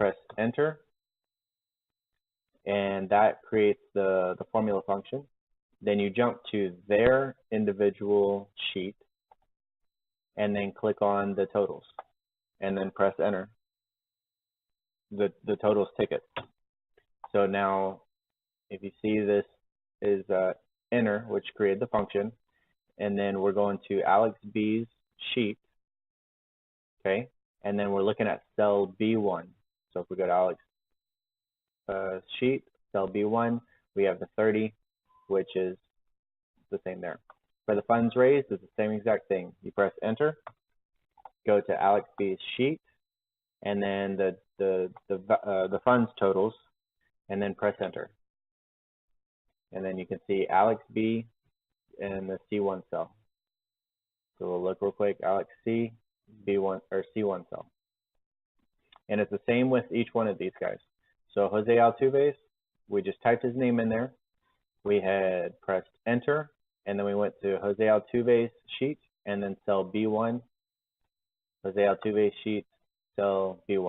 press enter, and that creates the formula function. Then you jump to their individual sheet and then click on the totals and then press enter. The totals ticket. So now if you see, this is enter, which created the function, and then we're going to Alex B's sheet, okay, and then we're looking at cell B1. So if we go to Alex sheet, cell B1, we have the 30, which is the same there. For the funds raised, it's the same exact thing. You press enter, go to Alex B's sheet, and then the funds totals, and then press enter. And then you can see Alex B in the C1 cell. So we'll look real quick, Alex C, B1 or C1 cell. And it's the same with each one of these guys. So Jose Altuve's, we just typed his name in there. We had pressed enter, and then we went to Jose Altuve's sheet, and then cell B1, Jose Altuve's sheet, cell B1.